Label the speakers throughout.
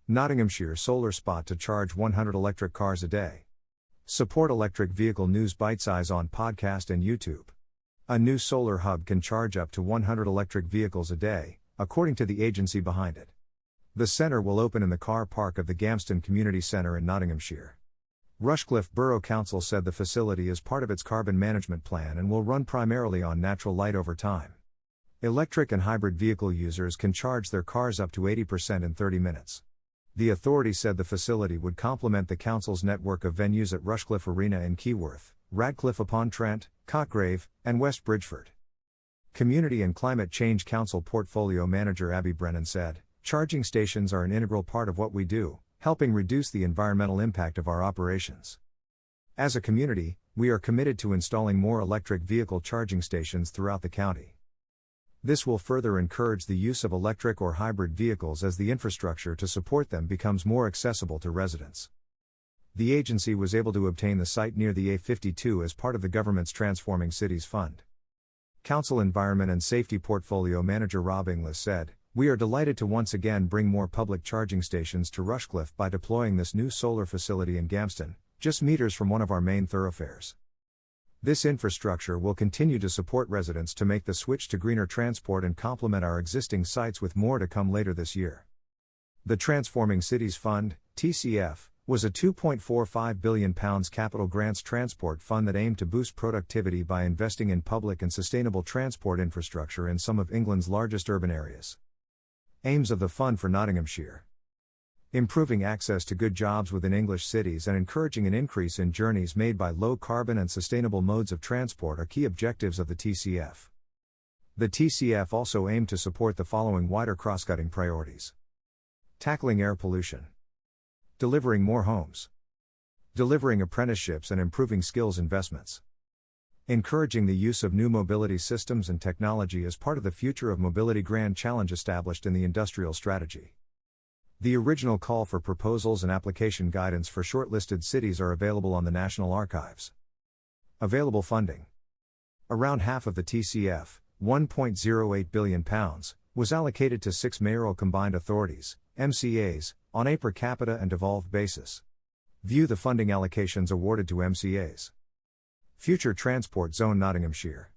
Speaker 1: Nottinghamshire solar spot to charge 100 electric cars a day. Support Electric Vehicle News Bitesize on podcast and YouTube. A new solar hub can charge up to 100 electric vehicles a day, according to the agency behind it. The centre will open in the car park of the Gamston Community Centre in Nottinghamshire. Rushcliffe Borough Council said the facility is part of its carbon management plan and will run primarily on natural light over time. Electric and hybrid vehicle users can charge their cars up to 80% in 30 minutes. The authority said the facility would complement the council's network of venues at Rushcliffe Arena in Keyworth, Radcliffe-upon-Trent, Cockgrave, and West Bridgford. Community and Climate Change Council Portfolio Manager Abby Brennan said, "Charging stations are an integral part of what we do, helping reduce the environmental impact of our operations. As a community, we are committed to installing more electric vehicle charging stations throughout the county. This will further encourage the use of electric or hybrid vehicles as the infrastructure to support them becomes more accessible to residents." The agency was able to obtain the site near the A52 as part of the government's Transforming Cities Fund. Council Environment and Safety Portfolio Manager Rob Inglis said, "We are delighted to once again bring more public charging stations to Rushcliffe by deploying this new solar facility in Gamston, just meters from one of our main thoroughfares. This infrastructure will continue to support residents to make the switch to greener transport and complement our existing sites with more to come later this year." The Transforming Cities Fund, TCF, was a £2.45 billion capital grants transport fund that aimed to boost productivity by investing in public and sustainable transport infrastructure in some of England's largest urban areas. Aims of the fund for Nottinghamshire: improving access to good jobs within English cities and encouraging an increase in journeys made by low-carbon and sustainable modes of transport are key objectives of the TCF. The TCF also aimed to support the following wider cross-cutting priorities: tackling air pollution, delivering more homes, delivering apprenticeships and improving skills investments, encouraging the use of new mobility systems and technology as part of the Future of Mobility Grand Challenge established in the Industrial Strategy. The original call for proposals and application guidance for shortlisted cities are available on the National Archives. Available funding: around half of the TCF, £1.08 billion, was allocated to 6 mayoral combined authorities, MCAs, on a per capita and devolved basis. View the funding allocations awarded to MCAs. Future Transport Zone Nottinghamshire.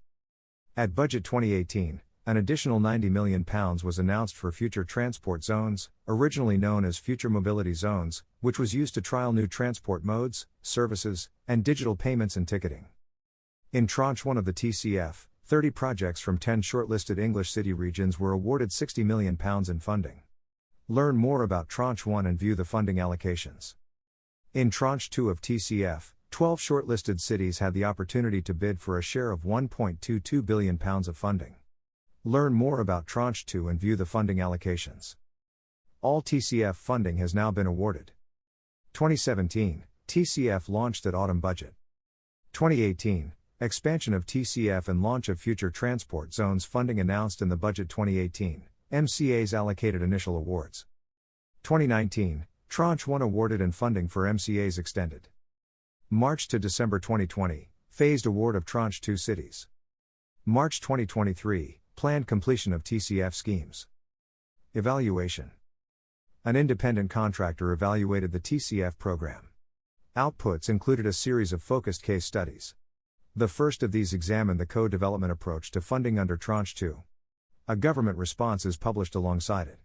Speaker 1: At Budget 2018, an additional £90 million was announced for future transport zones, originally known as Future Mobility Zones, which was used to trial new transport modes, services, and digital payments and ticketing. In Tranche 1 of the TCF, 30 projects from 10 shortlisted English city regions were awarded £60 million in funding. Learn more about Tranche 1 and view the funding allocations. In Tranche 2 of TCF, 12 shortlisted cities had the opportunity to bid for a share of £1.22 billion of funding. Learn more about Tranche 2 and view the funding allocations. All TCF funding has now been awarded. 2017, TCF launched at Autumn Budget. 2018, expansion of TCF and launch of Future Transport Zones funding announced in the Budget 2018, MCAs allocated initial awards. 2019, Tranche 1 awarded and funding for MCAs extended. March to December 2020, phased award of Tranche 2 cities. March 2023, planned completion of TCF schemes. Evaluation: an independent contractor evaluated the TCF program. Outputs included a series of focused case studies. The first of these examined the co-development approach to funding under Tranche 2. A government response is published alongside it.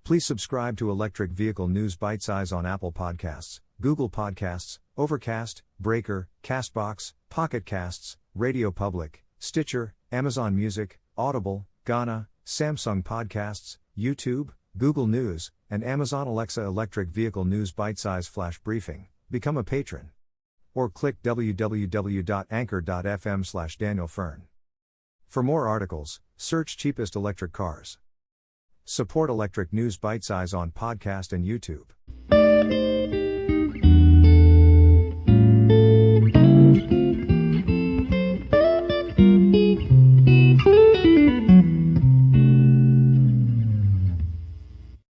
Speaker 1: Please subscribe to Electric Vehicle News Bitesize on Apple Podcasts, Google Podcasts, Overcast, Breaker, Castbox, Pocket Casts, Radio Public, Stitcher, Amazon Music, Audible, Ghana, Samsung Podcasts, YouTube, Google News, and Amazon Alexa. Electric Vehicle News Bitesize Flash Briefing. Become a patron. Or click www.anchor.fm/DanielFern. For more articles, search cheapest electric cars. Support Electric News Bitesize on podcast and YouTube.